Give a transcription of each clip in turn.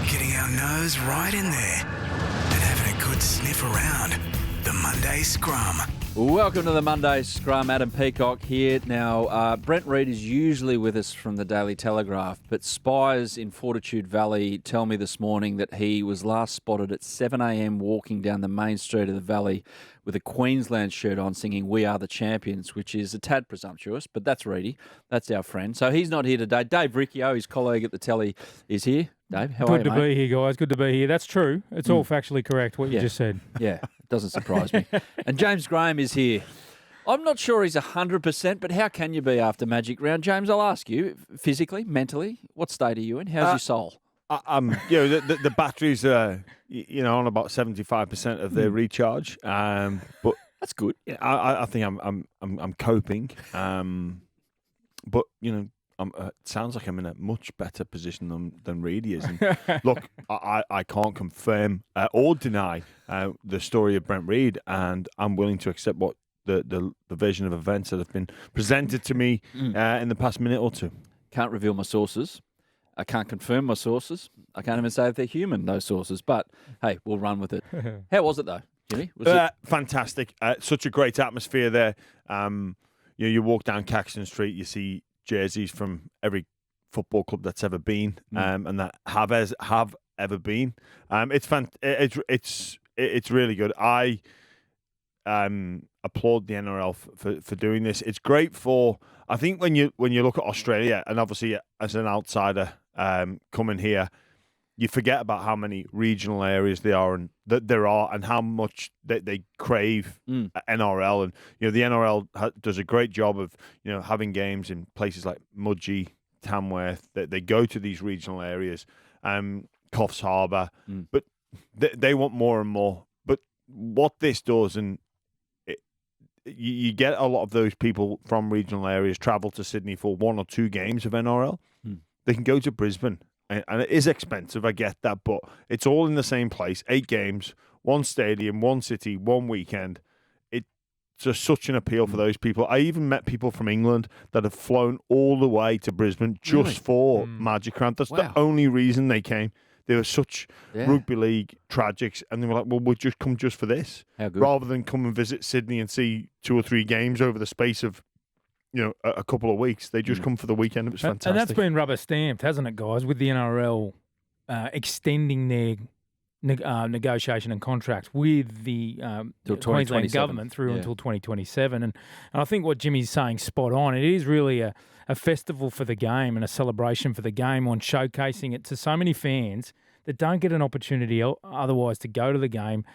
Getting our nose right in there and having a good sniff around. The Monday Scrum. Welcome to the Monday Scrum. Adam Peacock here. Now, Brent Reid is usually with us from the Daily Telegraph, but spies in Fortitude Valley tell me this morning that he was last spotted at 7 a.m. walking down the main street of the valley with a Queensland shirt on singing We Are the Champions, which is a tad presumptuous, but that's Reedy. That's our friend. So he's not here today. Dave Riccio, his colleague at the Telly, is here. Dave, how are you, Good to be here, guys. Good to be here. That's true. It's all factually correct, what you just said. Yeah, it doesn't surprise me. And James Graham is here. I'm not sure he's 100%, but how can you be after Magic Round? James, I'll ask you, physically, mentally, what state are you in? How's your soul? The batteries are, on about 75% of their recharge. But that's good. I think I'm coping. But it sounds like I'm in a much better position than Reedy is. And look, I can't confirm or deny the story of Brent Reid, and I'm willing to accept what the version of events that have been presented to me in the past minute or two. Can't reveal my sources. I can't confirm my sources. I can't even say if they're human, those sources. But, hey, we'll run with it. How was it, though, Jimmy? Was it fantastic. Such a great atmosphere there. You walk down Caxton Street, you see jerseys from every football club that's ever been, and that have ever been. It's really good. I applaud the NRL for doing this. It's great for, I think, when you look at Australia, and obviously as an outsider coming here, you forget about how many regional areas there are and how much they crave NRL. And the NRL does a great job of having games in places like Mudgee, Tamworth. They go to these regional areas, Coffs Harbour, but they want more and more. But what this does, and you get a lot of those people from regional areas travel to Sydney for 1 or 2 games of NRL. They can go to Brisbane. And it is expensive, I get that, but it's all in the same place. 8 games, 1 stadium, 1 city, 1 weekend. It's just such an appeal for those people. I even met people from England that have flown all the way to Brisbane just for Magic Round. That's the only reason they came. They were such rugby league tragics, and they were like, well, we'll just come just for this. Rather than come and visit Sydney and see 2 or 3 games over the space of a couple of weeks. They just come for the weekend. It was fantastic. And that's been rubber stamped, hasn't it, guys, with the NRL extending their negotiation and contract with the Queensland government through until 2027. And I think what Jimmy's saying spot on. It is really a festival for the game and a celebration for the game on showcasing it to so many fans that don't get an opportunity otherwise to go to the game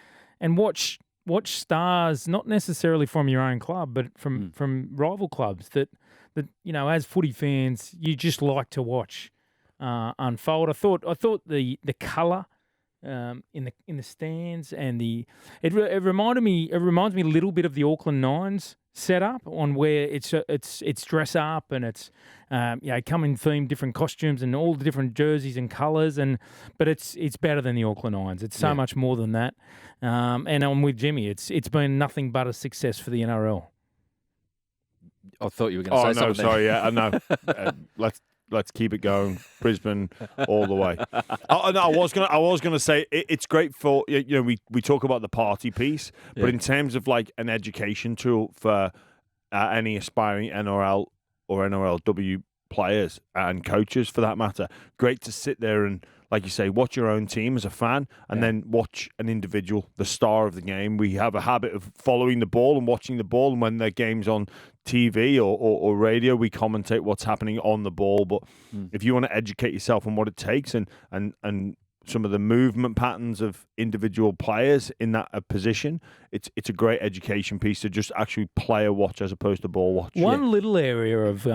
and watch stars, not necessarily from your own club, but from rival clubs that as footy fans, you just like to watch unfold. I thought the colour in the stands and it reminds me a little bit of the Auckland Nines setup on where it's dress up and it's come in themed different costumes and all the different jerseys and colours but it's better than the Auckland Nines. It's so much more than that. And I'm with Jimmy. It's been nothing but a success for the NRL. I thought you were going to say something. Sorry, I know. Let's keep it going. Brisbane all the way. I was gonna say it's great for we talk about the party piece, but in terms of like an education tool for any aspiring NRL or NRLW players and coaches for that matter, great to sit there and, like you say, watch your own team as a fan and then watch an individual, the star of the game. We have a habit of following the ball and watching the ball, and when the game's on TV or radio, we commentate what's happening on the ball. But if you want to educate yourself on what it takes and some of the movement patterns of individual players in that position, it's a great education piece to just actually player watch as opposed to ball watch. One little area of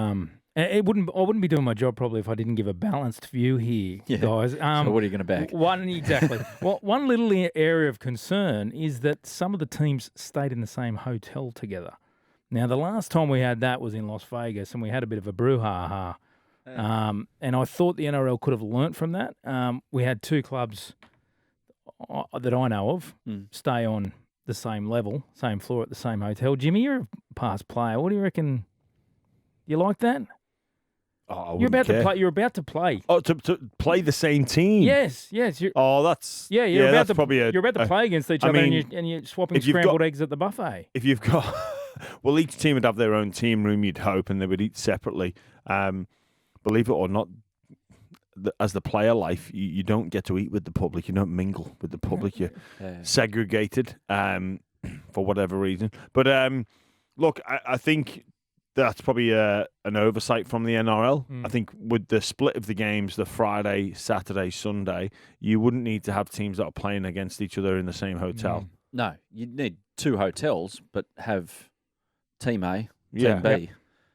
I wouldn't be doing my job probably if I didn't give a balanced view here, guys. So what are you going to back? One little area of concern is that some of the teams stayed in the same hotel together. Now, the last time we had that was in Las Vegas, and we had a bit of a brouhaha. And I thought the NRL could have learnt from that. We had 2 clubs that I know of stay on the same level, same floor at the same hotel. Jimmy, you're a past player. What do you reckon? You like that? I You're wouldn't about care. to play. You're about to play. Oh, to play the same team. Yes. That's You're about that's to probably you're about to play against each other, and you're swapping if you've scrambled eggs at the buffet. If you've got, well, each team would have their own team room, you'd hope, and they would eat separately. Believe it or not, as the player life, you don't get to eat with the public. You don't mingle with the public. You're segregated for whatever reason. But look, I think that's probably an oversight from the NRL. I think with the split of the games, the Friday, Saturday, Sunday, you wouldn't need to have teams that are playing against each other in the same hotel. No, you'd need 2 hotels, but have Team A, Team B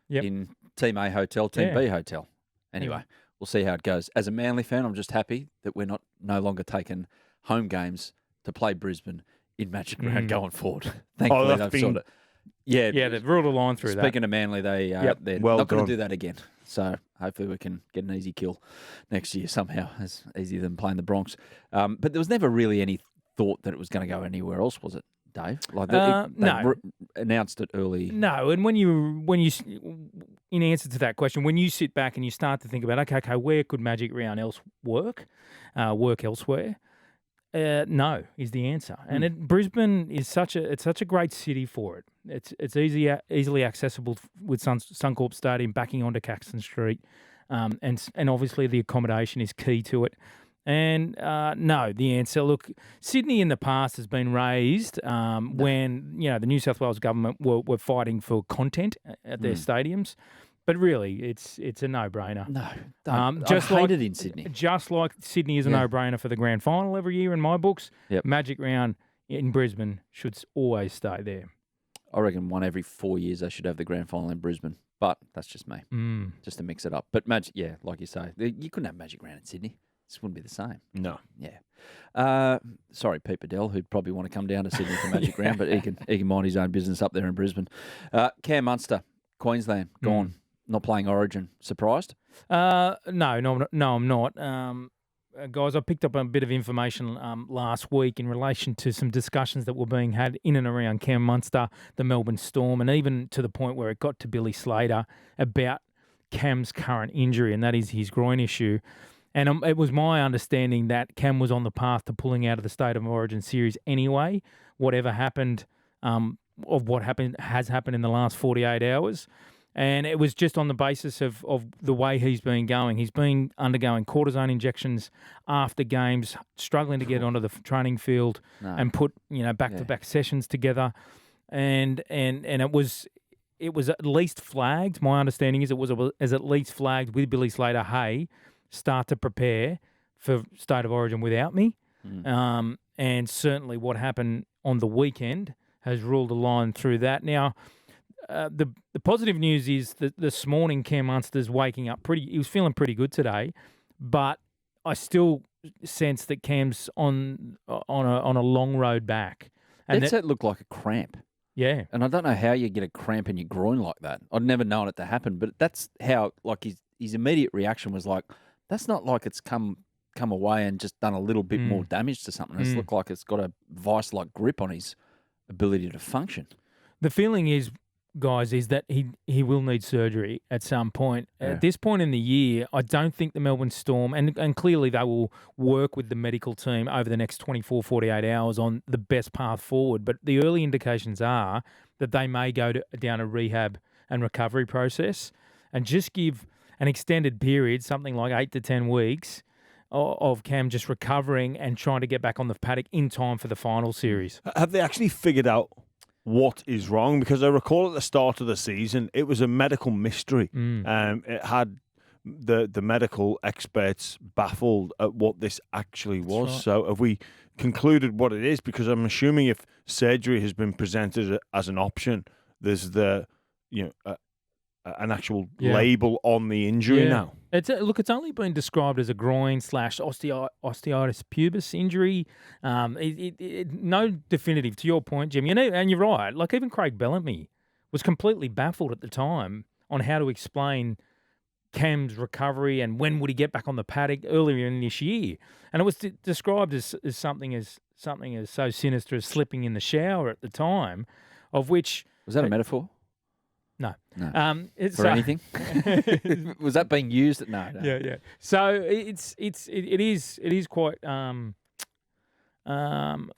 in Team A hotel, Team B hotel. Anyway, we'll see how it goes. As a Manly fan, I'm just happy that we're no longer taking home games to play Brisbane in Magic Round going forward. Thankfully, they've sort of... Yeah, they've ruled a line through that. Speaking of Manly, they're not going to do that again. So hopefully we can get an easy kill next year somehow. It's easier than playing the Bronx. But there was never really any thought that it was going to go anywhere else, was it, Dave? Like they announced it early. No, and when you in answer to that question, when you sit back and you start to think about, okay, where could Magic Round work elsewhere? No is the answer, and Brisbane is such a great city for it. It's easily accessible with Suncorp Stadium backing onto Caxton Street, and obviously the accommodation is key to it. And no, the answer. Look, Sydney in the past has been raised when the New South Wales government were fighting for content at their stadiums. But really, it's a no-brainer. No, I hate it in Sydney. Just like Sydney is a no-brainer for the grand final every year in my books, Magic Round in Brisbane should always stay there. I reckon 1 every 4 years they should have the grand final in Brisbane. But that's just me, just to mix it up. But Magic, like you say, you couldn't have Magic Round in Sydney. This wouldn't be the same. No. Yeah. Sorry, Pete Bedell, who'd probably want to come down to Sydney for Magic Round, but he can mind his own business up there in Brisbane. Cam Munster, Queensland, gone. Not playing Origin. Surprised? No, I'm not. Guys, I picked up a bit of information last week in relation to some discussions that were being had in and around Cam Munster, the Melbourne Storm, and even to the point where it got to Billy Slater about Cam's current injury, and that is his groin issue. And it was my understanding that Cam was on the path to pulling out of the State of Origin series anyway, whatever happened has happened in the last 48 hours. And it was just on the basis of the way he's been going. He's been undergoing cortisone injections after games, struggling to get onto the training field and put back-to-back sessions together. And it was at least flagged. My understanding is it was at least flagged with Billy Slater. Hey, start to prepare for State of Origin without me. And certainly what happened on the weekend has ruled a line through that. Now, the positive news is that this morning Cam Munster's waking up he was feeling pretty good today, but I still sense that Cam's on a long road back. And that looked like a cramp. Yeah. And I don't know how you get a cramp in your groin like that. I'd never known it to happen, but that's how his immediate reaction was like, that's not like it's come away and just done a little bit more damage to something. It's looked like it's got a vice-like grip on his ability to function. The feeling is, guys, is that he will need surgery at some point. Yeah. At this point in the year, I don't think the Melbourne Storm, and clearly they will work with the medical team over the next 24, 48 hours on the best path forward, but the early indications are that they may go down a rehab and recovery process and just give an extended period, something like 8 to 10 weeks, of Cam just recovering and trying to get back on the paddock in time for the final series. Have they actually figured out what is wrong? Because I recall at the start of the season, it was a medical mystery. It had the medical experts baffled at what this actually was. Right. So have we concluded what it is? Because I'm assuming if surgery has been presented as an option, there's an actual label on the injury now. It's only been described as a groin / osteitis pubis injury. No definitive, to your point, Jim. And you're right. Like even Craig Bellamy was completely baffled at the time on how to explain Cam's recovery and when would he get back on the paddock earlier in this year. And it was described as something as so sinister as slipping in the shower at the time, of which... Was that a metaphor? No. For anything? Was that being used? No. Yeah. So it is quite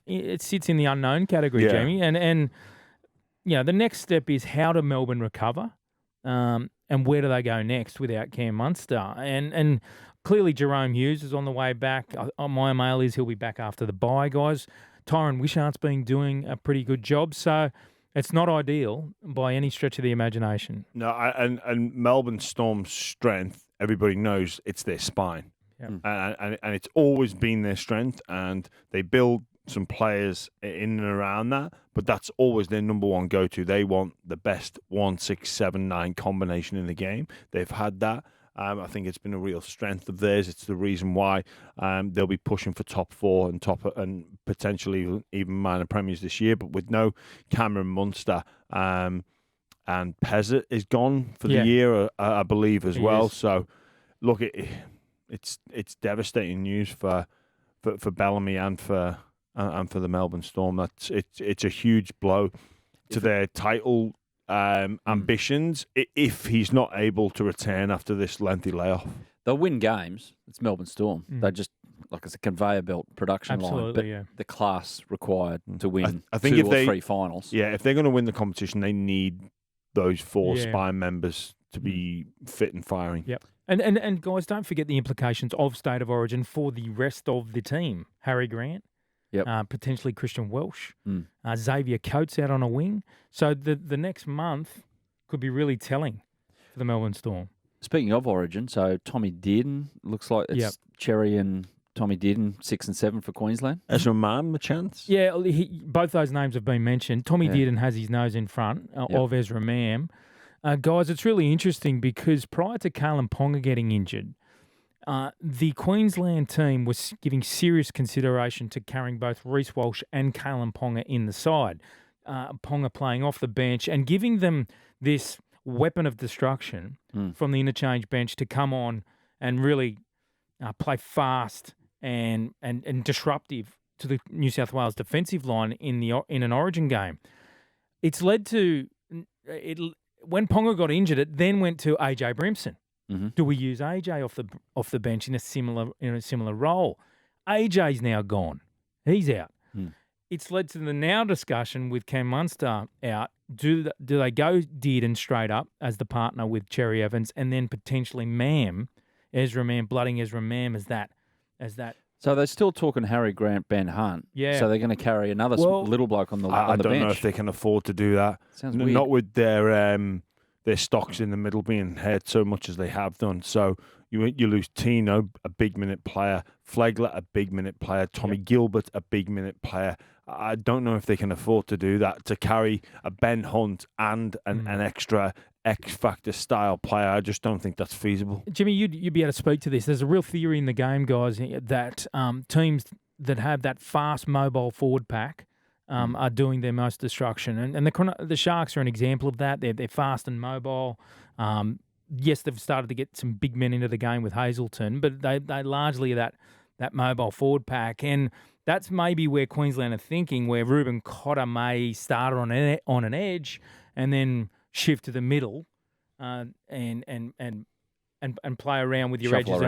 it sits in the unknown category, Jamie. And the next step is how do Melbourne recover, and where do they go next without Cam Munster? And clearly Jerome Hughes is on the way back. My mail is he'll be back after the bye, guys. Tyron Wishart's been doing a pretty good job, so it's not ideal by any stretch of the imagination. No, and Melbourne Storm's strength, everybody knows it's their spine. Yep. And it's always been their strength, and they build some players in and around that, but that's always their number one go-to. They want the best 1, 6, 7, 9 combination in the game. They've had that. I think it's been a real strength of theirs. It's the reason why they'll be pushing for top 4 and potentially even minor premiers this year. But with no Cameron Munster, and Pezzett is gone for the year, I believe, as well. Is. So, look, it's devastating news for Bellamy and for the Melbourne Storm. It's a huge blow to their title ambitions if he's not able to return after this lengthy layoff. They'll win games. It's Melbourne Storm. They just, like, it's a conveyor belt production line. But the class required to win I think 2 if or 3 finals. Yeah, if they're going to win the competition, they need those 4 spine members to be fit and firing. Yep. And guys, don't forget the implications of State of Origin for the rest of the team. Harry Grant. Yep. Potentially Christian Welsh, Xavier Coates out on a wing. So the next month could be really telling for the Melbourne Storm. Speaking of Origin, so Tommy Dearden, looks like it's Cherry and Tommy Dearden, 6 and 7 for Queensland. Ezra Mam, a chance? Yeah, both those names have been mentioned. Tommy Dearden has his nose in front of Ezra Mam. Guys, it's really interesting because prior to Kalen Ponga getting injured, the Queensland team was giving serious consideration to carrying both Reece Walsh and Kalen Ponga in the side. Ponga playing off the bench and giving them this weapon of destruction from the interchange bench to come on and really play fast and disruptive to the New South Wales defensive line in an Origin game. It's led to when Ponga got injured, it then went to AJ Brimson. Mm-hmm. Do we use AJ off the bench in a similar role? AJ's now gone. He's out. It's led to the now discussion with Cam Munster out. Do they go Dearden straight up as the partner with Cherry Evans, and then potentially Ezra Mam, blooding Ezra Mam as that? So they're still talking Harry Grant, Ben Hunt. Yeah. So they're going to carry another little bloke on the bench. I don't know if they can afford to do that. Sounds weird. Not with their stocks in the middle being hurt so much as they have done. So you lose Tino, a big minute player, Flegler, a big minute player, Tommy Gilbert, a big minute player. I don't know if they can afford to do that, to carry a Ben Hunt and an extra X-Factor style player. I just don't think that's feasible. Jimmy, you'd be able to speak to this. There's a real theory in the game, guys, that teams that have that fast mobile forward pack are doing their most destruction. And the Sharks are an example of that. They're fast and mobile. Yes, they've started to get some big men into the game with Hazelton, but they largely are that mobile forward pack. And that's maybe where Queensland are thinking, where Ruben Cotter may start on an edge and then shift to the middle and play around with your edges.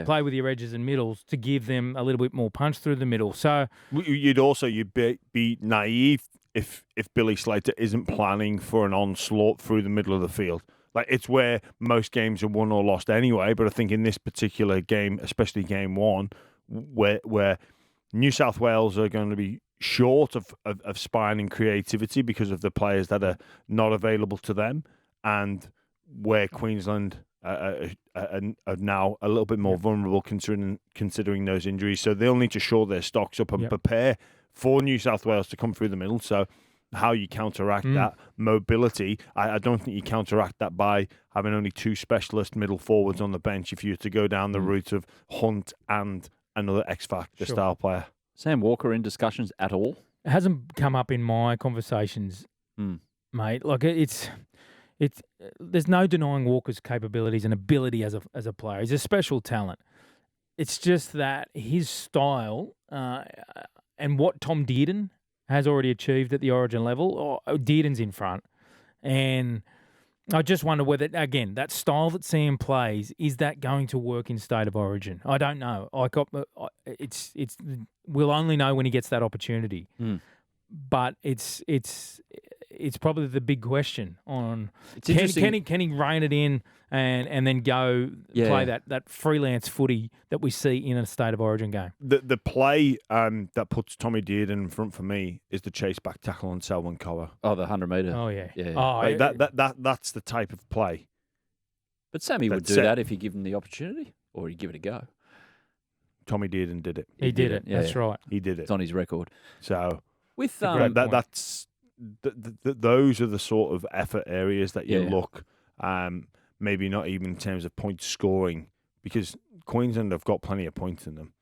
Play with your edges and middles to give them a little bit more punch through the middle. So you'd be naive if Billy Slater isn't planning for an onslaught through the middle of the field. Like, it's where most games are won or lost anyway. But I think in this particular game, especially game 1, where New South Wales are going to be short of spine and creativity because of the players that are not available to them, and where Queensland are now a little bit more vulnerable considering those injuries. So they'll need to shore their stocks up and prepare for New South Wales to come through the middle. So how you counteract that mobility, I don't think you counteract that by having only 2 specialist middle forwards on the bench if you were to go down the route of Hunt and another X-Factor style player. Sam Walker in discussions at all? It hasn't come up in my conversations, mate. Like, there's no denying Walker's capabilities and ability as a player. He's a special talent. It's just that his style and what Tom Dearden has already achieved at the Origin level, Dearden's in front, and I just wonder whether, again, that style that Sam plays, is that going to work in State of Origin? I don't know. We'll only know when he gets that opportunity. But it's probably the big question on can he rein it in and then go play that freelance footy that we see in a State of Origin game. The play that puts Tommy Dearden in front for me is the chase back tackle on Selwyn Coa. Oh, the 100-metre. Oh yeah. Oh, that's the type of play. But Sammy would do that if you give him the opportunity, or you give it a go. Tommy Dearden did it. He did it. Yeah, that's right. He did it. It's on his record. So with that's those are the sort of effort areas that you look. Maybe not even in terms of point scoring, because Queensland have got plenty of points in them.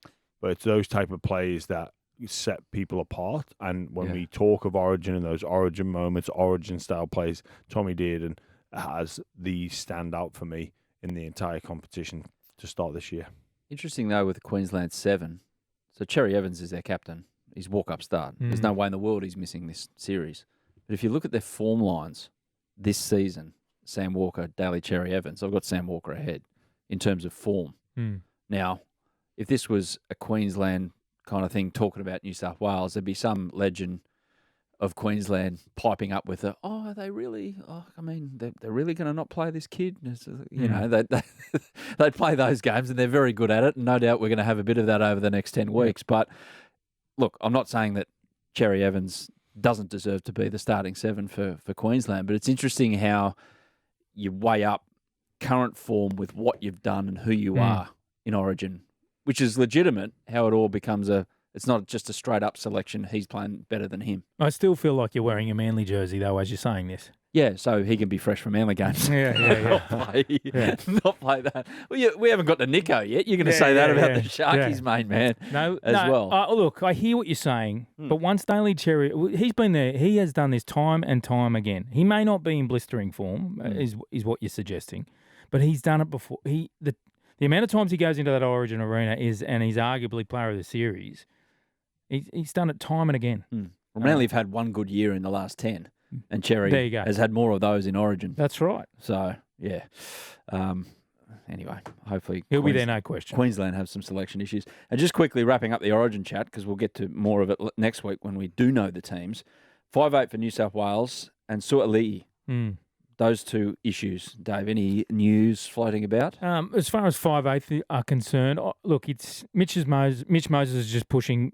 But it's those type of plays that set people apart. And when we talk of Origin and those Origin moments, Origin style plays, Tommy Dearden has the standout for me in the entire competition to start this year. Interesting though with the Queensland 7. So Cherry Evans is their captain. He's walk-up start. There's no way in the world he's missing this series. But if you look at their form lines this season, Sam Walker, Daly Cherry Evans, I've got Sam Walker ahead in terms of form. Now, if this was a Queensland kind of thing talking about New South Wales, there'd be some legend of Queensland piping up with are they really, they're really going to not play this kid? You know, they'd play those games and they're very good at it. And no doubt we're going to have a bit of that over the next 10 weeks. But look, I'm not saying that Cherry Evans doesn't deserve to be the starting 7 for Queensland, but it's interesting how you weigh up current form with what you've done and who you are in Origin, which is legitimate, how it all becomes it's not just a straight up selection, he's playing better than him. I still feel like you're wearing a Manly jersey, though, as you're saying this. Yeah, so he can be fresh from Manly games. Yeah. Not play that. Well, we haven't got to Nico yet. You're going to say that about the Sharkies, main man, well. Look, I hear what you're saying, but once Daly Cherry, he's been there. He has done this time and time again. He may not be in blistering form, is what you're suggesting, but he's done it before. The amount of times he goes into that Origin arena and he's arguably player of the series. He's done it time and again. Well, Manly have had one good year in the last 10. And Cherry has had more of those in Origin. That's right. So, yeah. Anyway, hopefully he'll be there, no question. Queensland have some selection issues. And just quickly wrapping up the Origin chat, because we'll get to more of it next week when we do know the teams. 5'8" for New South Wales and Sua'ali'i. Those two issues. Dave, any news floating about? As far as 5'8" are concerned, look, it's Mitch Moses is just pushing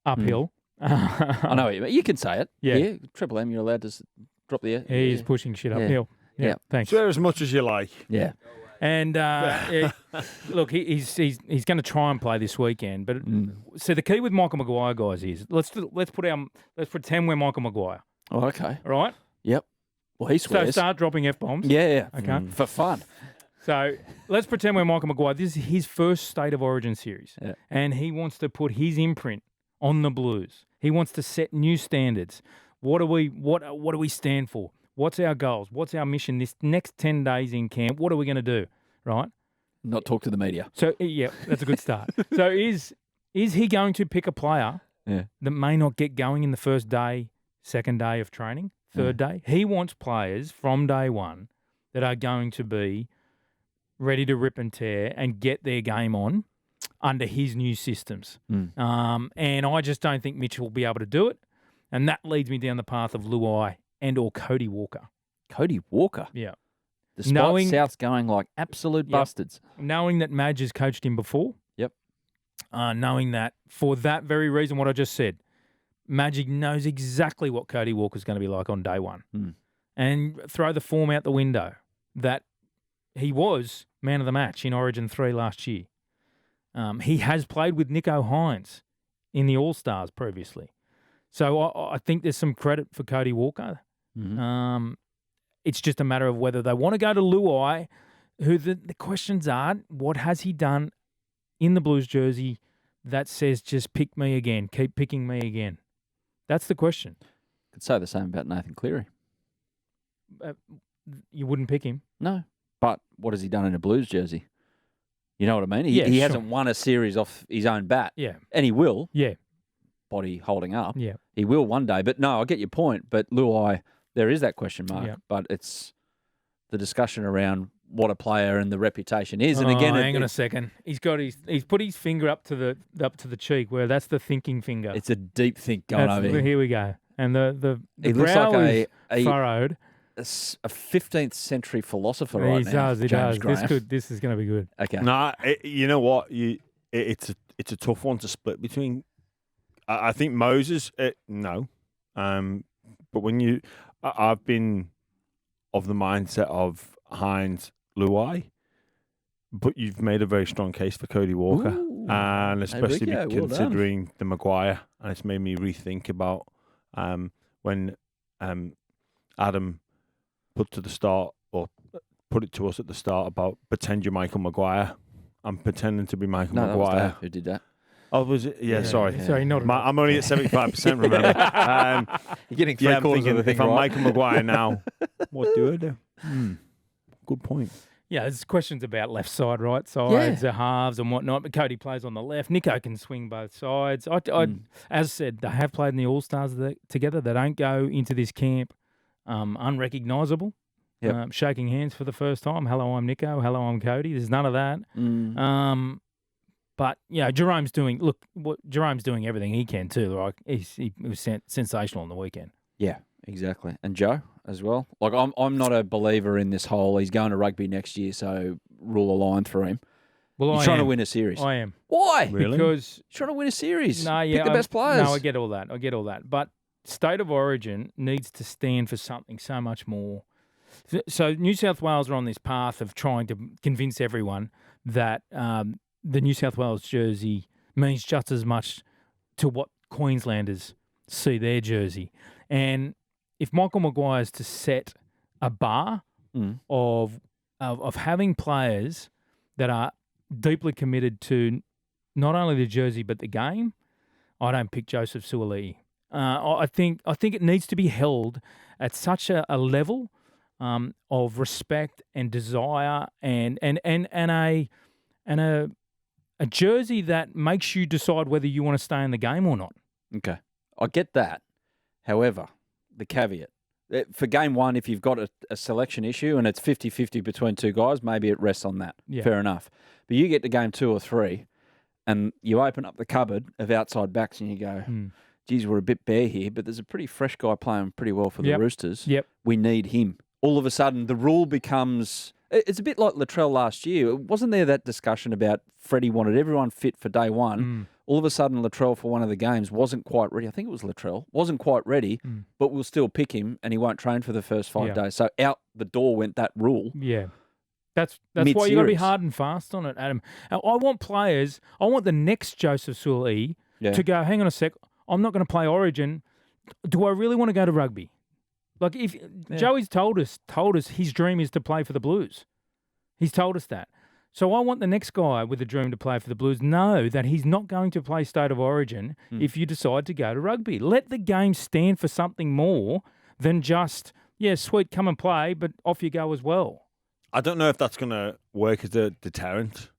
uphill. I know you can say it. Yeah. Triple M, you're allowed to drop the... He is pushing shit uphill. Yeah. Thanks. Swear as much as you like. Yeah. And look, he's going to try and play this weekend. But so the key with Michael Maguire, guys, is let's pretend we're Michael Maguire. Oh, okay. All right. Yep. Well, he swears. So start dropping F-bombs. Yeah. Okay. For fun. So let's pretend we're Michael Maguire. This is his first State of Origin series, and he wants to put his imprint on the Blues. He wants to set new standards. What do we stand for? What's our goals? What's our mission this next 10 days in camp? What are we going to do? Right? Not talk to the media. So, yeah, that's a good start. So is he going to pick a player that may not get going in the first day, second day of training, third day? He wants players from day one that are going to be ready to rip and tear and get their game on under his new systems. And I just don't think Mitchell will be able to do it. And that leads me down the path of Luai and or Cody Walker. Cody Walker? Yeah. Despite South's going like absolute bastards. Knowing that Madge has coached him before. Yep. Knowing that for that very reason, what I just said, Magic knows exactly what Cody Walker's going to be like on day one. And throw the form out the window that he was man of the match in Origin 3 last year. He has played with Nico Hines in the All-Stars previously. So I think there's some credit for Cody Walker. It's just a matter of whether they want to go to Luai, who the questions are, what has he done in the Blues jersey that says just pick me again, keep picking me again? That's the question. Could say the same about Nathan Cleary. You wouldn't pick him? No. But what has he done in a Blues jersey? You know what I mean? He hasn't won a series off his own bat. Yeah. And he will. Yeah. Body holding up. Yeah. He will one day. But no, I get your point. But Luai there is that question mark, Yeah. but it's the discussion around what a player and the reputation is. And again, hang on a second. He's put his finger up to the cheek, where that's the thinking finger. it's a deep think going over here. Here we go. And the He looks brow like is furrowed. a 15th century philosopher right He now. does. He James does. Graham. This is going to be good. Okay. Nah, you know what? It's a tough one to split between. I think Moses, no. But when I've been of the mindset of Hines, Luai, but you've made a very strong case for Cody Walker. Ooh. And especially Riccio, well considering the Maguire. And it's made me rethink about when Adam put to the start, or put it to us at the start, about pretend you're Michael Maguire. I'm pretending to be Michael No, that was Maguire. Dave who did that. Oh, was it? Yeah, sorry. Sorry, not I'm only at 75%, remember. You're getting Yeah, I'm three-quarters thinking, of the thing if I'm right. Michael Maguire now, what do I do? Good point. Yeah, there's questions about left side, right sides, the halves and whatnot. But Cody plays on the left. Nico can swing both sides. As I said, they have played in the All-Stars together. They don't go into this camp unrecognisable. Yep. Shaking hands for the first time. Hello, I'm Nico. Hello, I'm Cody. There's none of that. But yeah, Jerome's doing everything he can too. Right? He was sensational on the weekend. Yeah, exactly. And Joe as well. Like I'm not a believer in this whole he's going to rugby next year, so rule a line through him. Well, He's trying to win a series. I am. Why? Really? Because He's trying to win a series. No, yeah, Pick the best players. No, I get all that. But State of Origin needs to stand for something so much more. So New South Wales are on this path of trying to convince everyone that the New South Wales jersey means just as much to what Queenslanders see their jersey. And if Michael Maguire's to set a bar of having players that are deeply committed to not only the jersey but the game, I don't pick Joseph Suaalii. I think it needs to be held at such a level of respect and desire and a jersey that makes you decide whether you want to stay in the game or not. Okay. I get that. However, the caveat. For game one, if you've got a selection issue and it's 50-50 between two guys, maybe it rests on that. Yeah. Fair enough. But you get to game 2 or 3 and you open up the cupboard of outside backs and you go, geez, we're a bit bare here, but there's a pretty fresh guy playing pretty well for the Roosters. Yep. We need him. All of a sudden, the rule becomes... It's a bit like Latrell last year. Wasn't there that discussion about Freddie wanted everyone fit for day one? All of a sudden, Latrell for one of the games wasn't quite ready. I think it was Latrell. Wasn't quite ready, but we'll still pick him and he won't train for the first 5 days. So out the door went that rule. Yeah. That's why you got to be hard and fast on it, Adam. Now, I want the next Joseph Suaalii to go, hang on a sec, I'm not going to play Origin. Do I really want to go to rugby? Like if Joey's told us his dream is to play for the Blues. He's told us that. So I want the next guy with a dream to play for the Blues know that he's not going to play State of Origin if you decide to go to rugby. Let the game stand for something more than just, sweet, come and play, but off you go as well. I don't know if that's going to work as a deterrent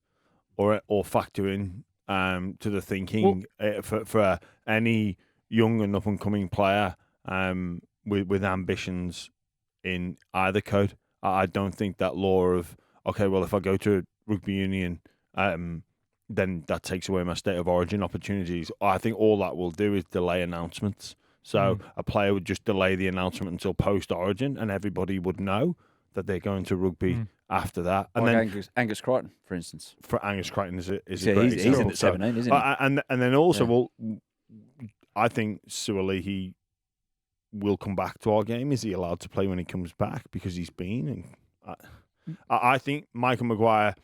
or factor in to the thinking for any young and up-and-coming player with ambitions in either code. I don't think that law of, okay, well, if I go to rugby union, then that takes away my State of Origin opportunities. I think all that will do is delay announcements. So a player would just delay the announcement until post-Origin, and everybody would know that they're going to rugby after that. And like then Angus Crichton, for instance. For Angus Crichton is a great he's example. in at 17, isn't he? And then also, I think Suaalii will come back to our game. Is he allowed to play when he comes back? Because he's been. And I think Michael Maguire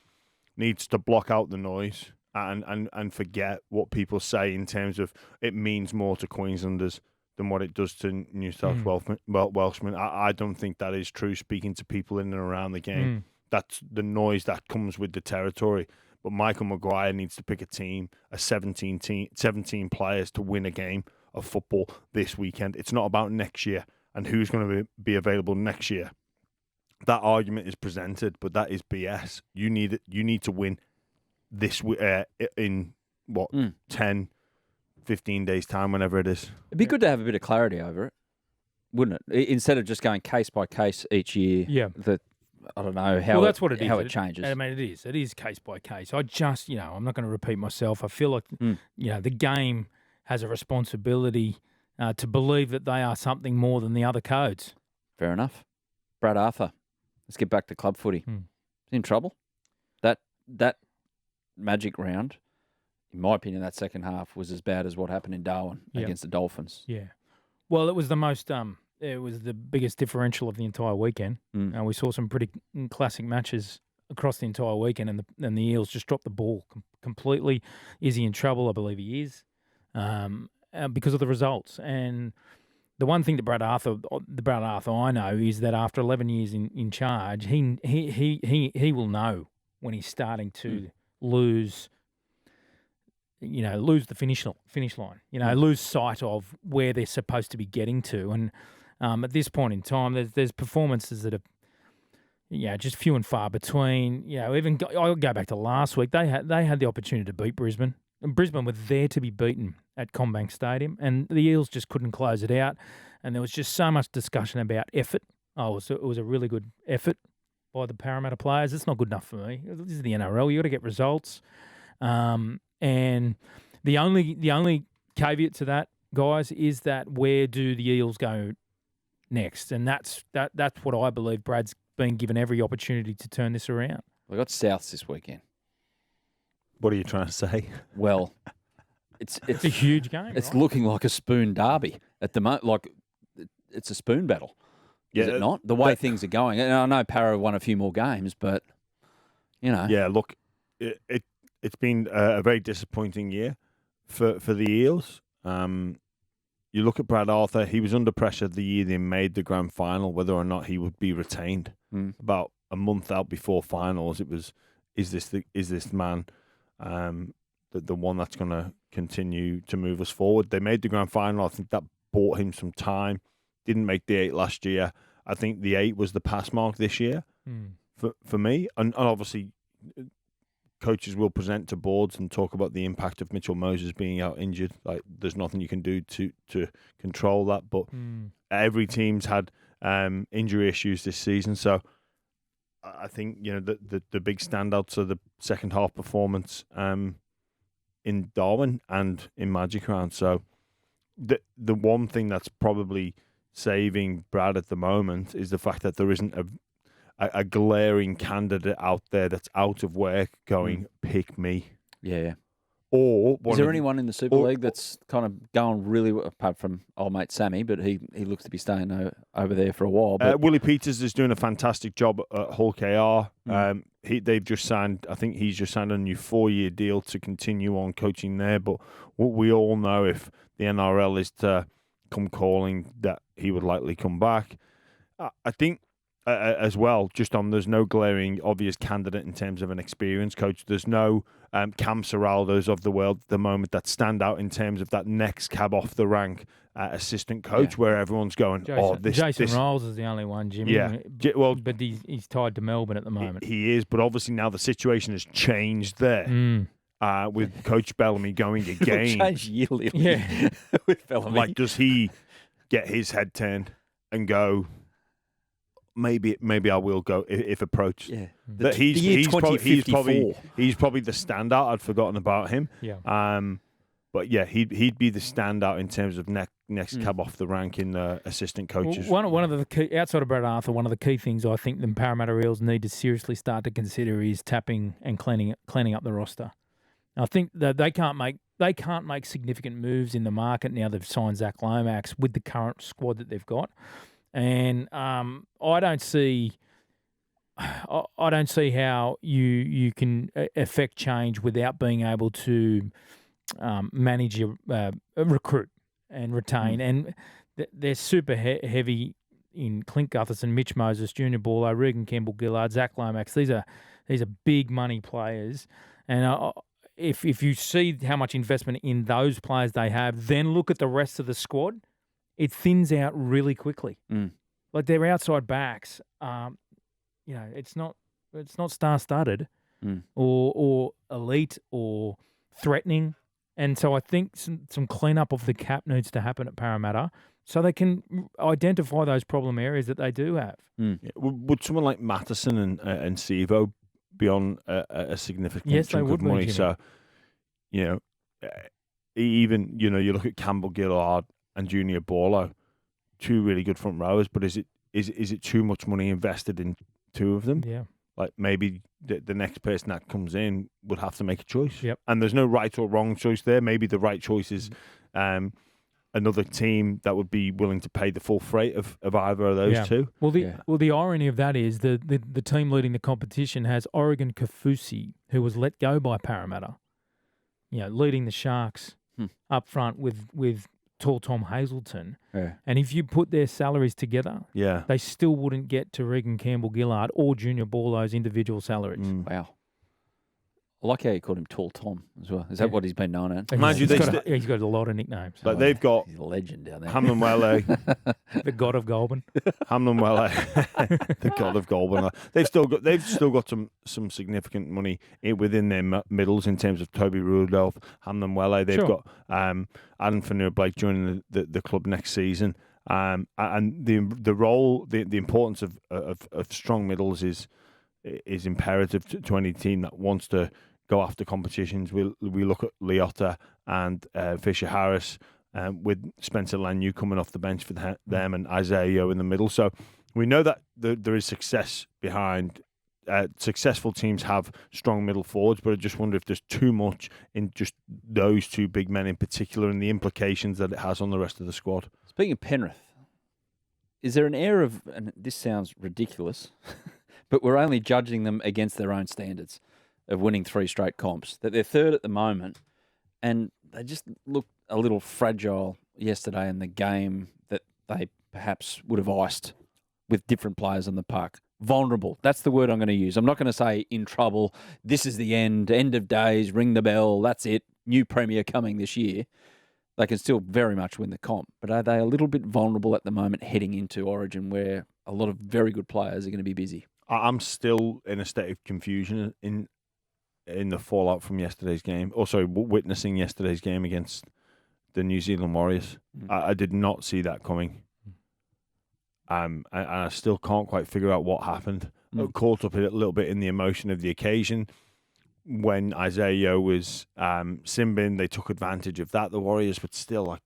needs to block out the noise and forget what people say in terms of it means more to Queenslanders than what it does to New South Welshmen. I don't think that is true. Speaking to people in and around the game, that's the noise that comes with the territory. But Michael Maguire needs to pick a team, 17 players to win a game of football this weekend. It's not about next year and who's going to be available next year. That argument is presented, but that is BS. You need to win this in 10, 15 days time, whenever it is. It'd be good to have a bit of clarity over it. wouldn't it? Instead of just going case by case each year. Yeah. I don't know how. Well, that's what it is. How it changes. I mean, it is. It is case by case. I just, I'm not going to repeat myself. I feel like, the game has a responsibility to believe that they are something more than the other codes. Fair enough. Brad Arthur. Let's get back to club footy. He's in trouble. That Magic round, in my opinion, that second half was as bad as what happened in Darwin against the Dolphins. Yeah. Well, it was the most. It was the biggest differential of the entire weekend. We saw some pretty classic matches across the entire weekend, and the Eels just dropped the ball completely. Is he in trouble? I believe he is, because of the results. And the one thing that Brad Arthur I know is that after 11 years in charge, he will know when he's starting to lose the finish line. Lose sight of where they're supposed to be getting to. And at this point in time, there's performances that are just few and far between. I'll go back to last week. They had the opportunity to beat Brisbane. And Brisbane were there to be beaten at CommBank Stadium, and the Eels just couldn't close it out. And there was just so much discussion about effort. It was a really good effort by the Parramatta players. It's not good enough for me. This is the NRL. You got to get results. And the only caveat to that, guys, is that where do the Eels go next? And that's what I believe Brad's been given every opportunity to turn this around. We got Souths this weekend. What are you trying to say? Well, it's a huge game. It's right? looking like a spoon derby at the moment. Like it's a spoon battle. Is it not? The way things are going. And I know Para won a few more games, but Yeah, look, it's been a very disappointing year for the Eels. You look at Brad Arthur; he was under pressure the year they made the grand final, whether or not he would be retained. About a month out before finals, it was, is this man the one that's going to continue to move us forward? They made the grand final. I think that bought him some time. Didn't make the 8 last year. I think the 8 was the pass mark this year for me. And obviously, coaches will present to boards and talk about the impact of Mitchell Moses being out injured. Like, there's nothing you can do to control that. But every team's had injury issues this season. So I think the big standouts are the second half performance in Darwin and in Magic Round. So the one thing that's probably saving Brad at the moment is the fact that there isn't a glaring candidate out there that's out of work going, pick me. Yeah. Or is there anyone in the Super League that's kind of going really well, apart from old mate Sammy, but he looks to be staying over there for a while. But Willie Peters is doing a fantastic job at Hull KR. They've just signed, I think he's just signed a new 4-year deal to continue on coaching there. But what we all know, if the NRL is to come calling, that he would likely come back. I think as well, there's no glaring obvious candidate in terms of an experienced coach. There's no Cam Serraldos of the world at the moment that stand out in terms of that next cab off the rank assistant coach where everyone's going, Jason Riles is the only one, Jimmy. Yeah. But he's tied to Melbourne at the moment. He is, but obviously now the situation has changed there. With Coach Bellamy going again. Change yearly. Yeah. With Bellamy. Like, does he get his head turned and go, maybe I will go if approached? Yeah. He's probably the standout. I'd forgotten about him. Yeah. But yeah, he'd be the standout in terms of next cab off the rank in the assistant coaches. One of the key, outside of Brad Arthur, one of the key things I think the Parramatta Eels need to seriously start to consider is tapping and cleaning up the roster. I think that they can't make significant moves in the market now. They've signed Zach Lomax with the current squad that they've got, and I don't see how you can affect change without being able to manage your recruit and retain. And they're super heavy in Clint Gutherson, Mitch Moses, Junior Borlo, Regan Campbell-Gillard, Zach Lomax. These are big money players, and if you see how much investment in those players they have, then look at the rest of the squad. It thins out really quickly. Like their outside backs, it's not star-studded or elite or threatening. And so I think some cleanup of the cap needs to happen at Parramatta. so they can identify those problem areas that they do have. Yeah. Would someone like Matheson and Sevo be on a significant chunk of money? So, even you look at Campbell Gillard and Junior Borlow, two really good front rowers, but is it too much money invested in two of them? Yeah. Like maybe the next person that comes in would have to make a choice. Yep. And there's no right or wrong choice there. Maybe the right choice is another team that would be willing to pay the full freight of either of those two. Well, the irony of that is the team leading the competition has Oregon Kafusi, who was let go by Parramatta, leading the Sharks up front with tall Tom Hazelton. Yeah. And if you put their salaries together, they still wouldn't get to Regan Campbell-Gillard or Junior Borlow's individual salaries. Wow. I like how you called him Tall Tom as well. Is that what he's been known as? Mind you, he's got a lot of nicknames. Like they've got he's a legend down there. Hamlin Welle, the god of Goulburn. Hamlin Welle, the god of Goulburn. They've still got some significant money within their middles in terms of Toby Rudolph, Hamlin Welle. They've got Adam Fanua-Blake joining the club next season. And the role, the importance of strong middles is imperative to any team that wants to go after competitions. We look at Liotta and Fisher Harris, with Spencer Lanu coming off the bench for them and Isaiah Yeo in the middle. So we know that there is success behind. Successful teams have strong middle forwards, but I just wonder if there's too much in just those two big men in particular and the implications that it has on the rest of the squad. Speaking of Penrith, is there an air of, and this sounds ridiculous, but we're only judging them against their own standards of winning 3 straight comps, that they're third at the moment, and they just looked a little fragile yesterday in the game that they perhaps would have iced with different players on the park. Vulnerable. That's the word I'm going to use. I'm not going to say in trouble, this is the end of days, ring the bell, that's it, new premier coming this year. They can still very much win the comp, but are they a little bit vulnerable at the moment heading into Origin where a lot of very good players are going to be busy? I'm still in a state of confusion in the fallout from yesterday's game. Also, witnessing yesterday's game against the New Zealand Warriors. I did not see that coming. And I still can't quite figure out what happened. Caught up a little bit in the emotion of the occasion. When Isaiah Yeo was simbing, they took advantage of that, the Warriors, but still, I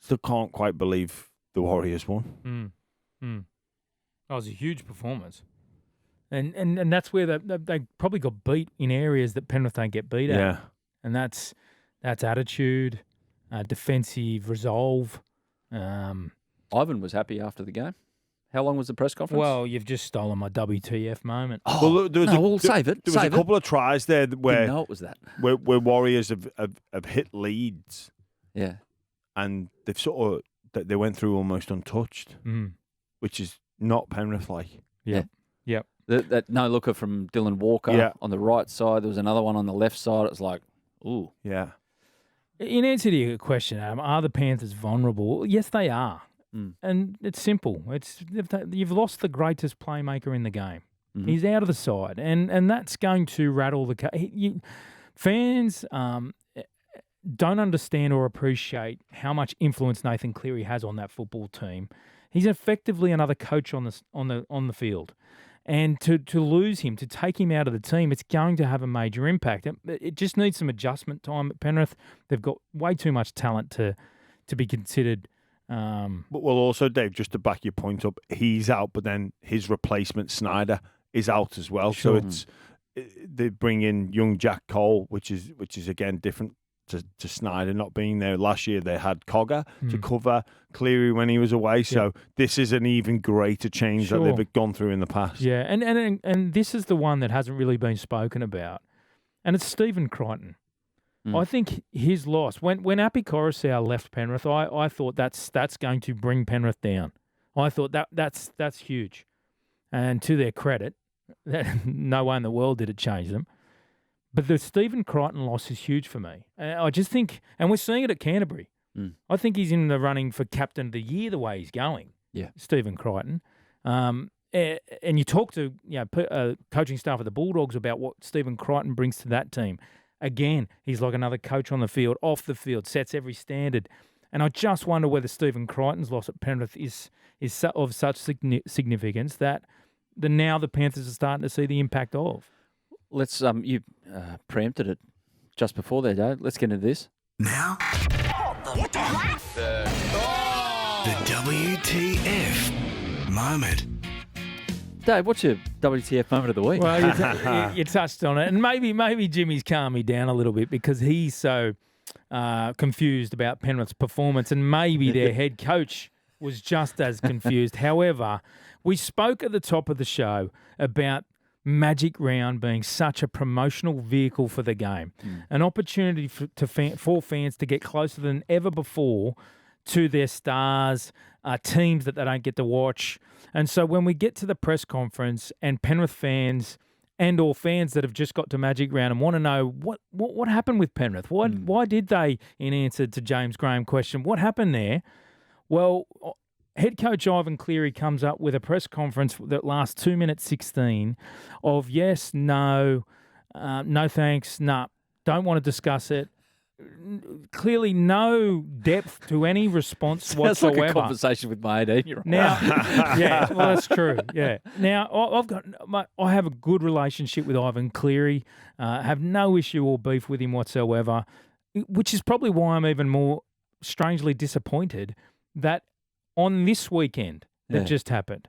still can't quite believe the Warriors won. That was a huge performance. And that's where they probably got beat in areas that Penrith don't get beat at. Yeah. And that's attitude, defensive resolve. Ivan was happy after the game. How long was the press conference? Well, you've just stolen my WTF moment. Oh, we'll save it. There was a couple of tries there where didn't know it was that. Where Warriors have hit leads. Yeah. And they've sort of they went through almost untouched, which is not Penrith like. Yeah. Yep. That no looker from Dylan Walker on the right side. There was another one on the left side. It was like, ooh. Yeah. In answer to your question, Adam, are the Panthers vulnerable? Yes, they are. And it's simple. You've lost the greatest playmaker in the game. He's out of the side, and that's going to rattle the fans. Don't understand or appreciate how much influence Nathan Cleary has on that football team. He's effectively another coach on the field, and to lose him, to take him out of the team, it's going to have a major impact. It just needs some adjustment time at Penrith. They've got way too much talent to be considered. But well, also, Dave, just to back your point up, he's out, but then his replacement Snyder is out as well. Sure. So they bring in young Jack Cole, which is again different to Snyder not being there. Last year they had Cogger to cover Cleary when he was away. So this is an even greater change that they've gone through in the past. Yeah, and this is the one that hasn't really been spoken about, and it's Stephen Crichton. I think his loss, when Api Coruscant left Penrith, I thought that's going to bring Penrith down. I thought that's huge. And to their credit, no way in the world did it change them. But the Stephen Crichton loss is huge for me. I just think, and we're seeing it at Canterbury, I think he's in the running for Captain of the Year the way he's going, Stephen Crichton. And you talk to coaching staff of the Bulldogs about what Stephen Crichton brings to that team. Again, he's like another coach on the field, off the field, sets every standard. And I just wonder whether Stephen Crichton's loss at Penrith is of such significance that now the Panthers are starting to see the impact of. Let's you preempted it just before there, Dave. Let's get into this. Now, the WTF moment. Dave, what's your WTF moment of the week? Well, you touched on it, and maybe Jimmy's calmed me down a little bit because he's so confused about Penrith's performance, and maybe their head coach was just as confused. However, we spoke at the top of the show about Magic Round being such a promotional vehicle for the game, an opportunity for fans to get closer than ever before to their stars, teams that they don't get to watch. And so when we get to the press conference and Penrith fans and or fans that have just got to Magic Round and want to know what happened with Penrith, why did they, in answer to James Graham's question, what happened there? Well, head coach Ivan Cleary comes up with a press conference that lasts 2 minutes 16 of yes, no, no thanks, no, don't want to discuss it. Clearly no depth to any response whatsoever. Sounds like a conversation with my 18-year-old. Now, yeah, well, that's true, yeah. Now, I have a good relationship with Ivan Cleary. I have no issue or beef with him whatsoever, which is probably why I'm even more strangely disappointed that on this weekend that just happened.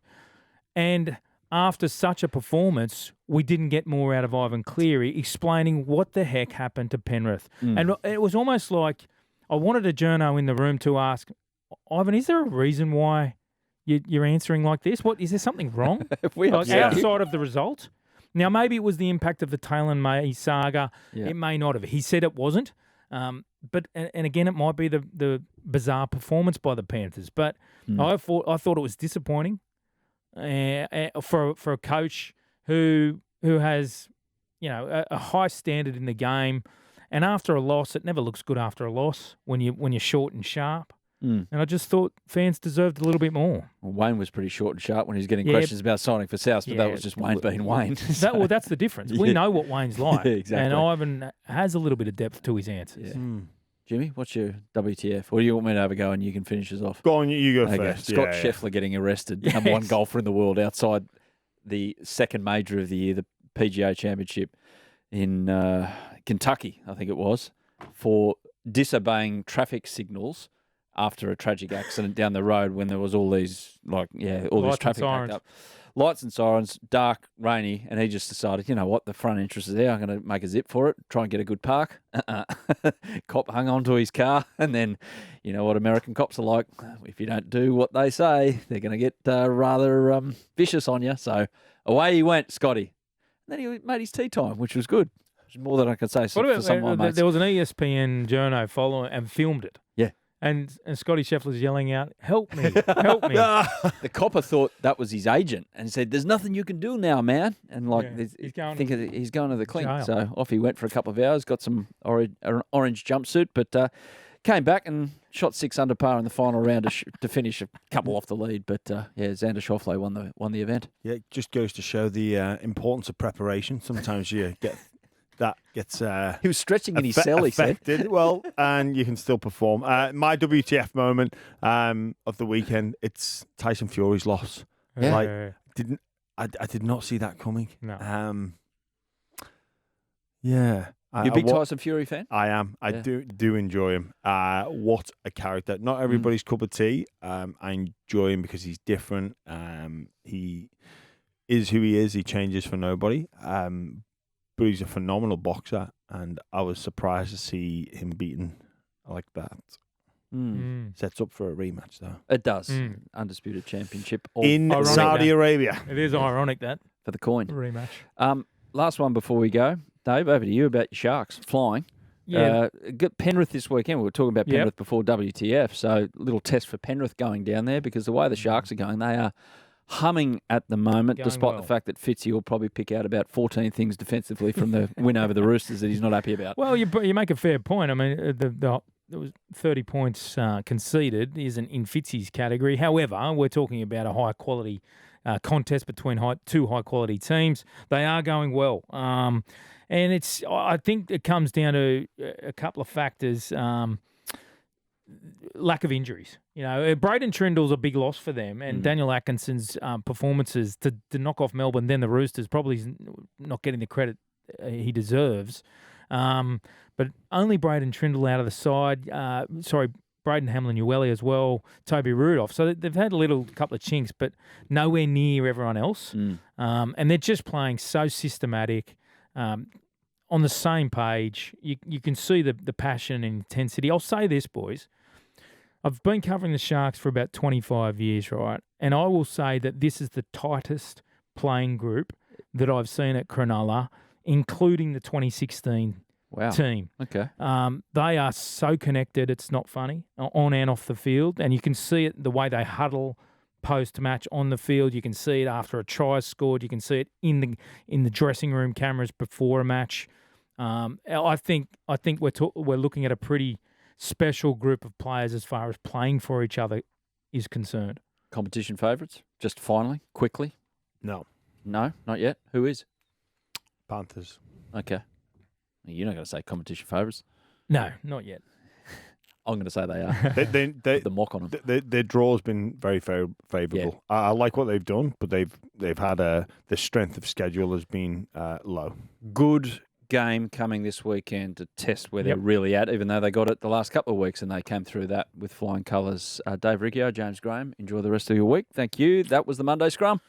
And after such a performance, we didn't get more out of Ivan Cleary explaining what the heck happened to Penrith. And it was almost like I wanted a journo in the room to ask, Ivan, is there a reason why you're answering like this? What is there something wrong? Outside of the result? Now, maybe it was the impact of the Taylor May saga. Yeah. It may not have. He said it wasn't. But again, it might be the bizarre performance by the Panthers. But I thought it was disappointing for a coach who has a high standard in the game, and after a loss, it never looks good after a loss when you're short and sharp. And I just thought fans deserved a little bit more. Well, Wayne was pretty short and sharp when he was getting questions about signing for South, but that was just Wayne being Wayne. That's the difference. We know what Wayne's like. Exactly. And Ivan has a little bit of depth to his answers. Yeah. Jimmy, what's your WTF? Or do you want me to have a go and you can finish us off? Go on, you go first. Scott Scheffler getting arrested, number one golfer in the world outside the second major of the year, the PGA Championship in Kentucky, I think it was, for disobeying traffic signals after a tragic accident down the road when there was all these traffic backed up. Lights and sirens, dark, rainy, and he just decided, you know what, the front entrance is there, I'm going to make a zip for it, try and get a good park. Cop hung on to his car, and then, you know what American cops are like, if you don't do what they say, they're going to get rather vicious on you. So away he went, Scotty. And then he made his tea time, which was good. Which is more than I can say for some of my mates. There was an ESPN journo following and filmed it. Yeah. And Scotty Scheffler's yelling out, help me, help me. The copper thought that was his agent and he said, there's nothing you can do now, man. And he's going to the clink. Jail. So off he went for a couple of hours, got some orange jumpsuit, but came back and shot 6 under par in the final round to finish a couple off the lead. But Xander Schauffele won the event. Yeah, it just goes to show the importance of preparation. Sometimes you get... That gets he was stretching in his cell, he said. Well, and you can still perform. My WTF moment of the weekend, it's Tyson Fury's loss. Yeah. I did not see that coming. No. You're a big Tyson Fury fan? I am. I do enjoy him. What a character. Not everybody's cup of tea. I enjoy him because he's different. He is who he is. He changes for nobody. But he's a phenomenal boxer, and I was surprised to see him beaten like that. Sets up for a rematch, though. It does. Undisputed championship. In Saudi Arabia. It is ironic, that. For the coin. Rematch. Last one before we go. Dave, over to you about your Sharks flying. Yeah. Penrith this weekend. We were talking about Penrith before WTF, so little test for Penrith going down there, because the way the Sharks are going, they are humming at the moment, despite the fact that Fitzy will probably pick out about 14 things defensively from the win over the Roosters that he's not happy about. Well, you make a fair point. I mean, there was 30 points conceded isn't in Fitzy's category. However, we're talking about a high-quality contest between two high-quality teams. They are going well. And I think it comes down to a couple of factors. lack of injuries. Braden Trindle's a big loss for them, and Daniel Atkinson's performances to knock off Melbourne, then the Roosters, probably not getting the credit he deserves. But only Braden Trindle out of the side. Braden Hamlin-Uele as well, Toby Rudolph. So they've had a couple of chinks, but nowhere near everyone else. And they're just playing so systematic, on the same page. You can see the passion and intensity. I'll say this, boys. I've been covering the Sharks for about 25 years, right? And I will say that this is the tightest playing group that I've seen at Cronulla, including the 2016 team. Okay. They are so connected, it's not funny, on and off the field. And you can see it the way they huddle post-match on the field. You can see it after a try is scored. You can see it in the dressing room cameras before a match. I think we're looking at a pretty special group of players as far as playing for each other is concerned. Competition favourites? Just finally, quickly? No, not yet. Who is? Panthers. Okay. You're not going to say competition favourites? No, not yet. I'm going to say they are. They the mock on them. Their draw has been very favourable. Yeah. I like what they've done, but they've had the strength of schedule has been low. Good game coming this weekend to test where they're really at, even though they got it the last couple of weeks and they came through that with flying colours. Dave Riccio, James Graham, enjoy the rest of your week. Thank you. That was the Monday Scrum.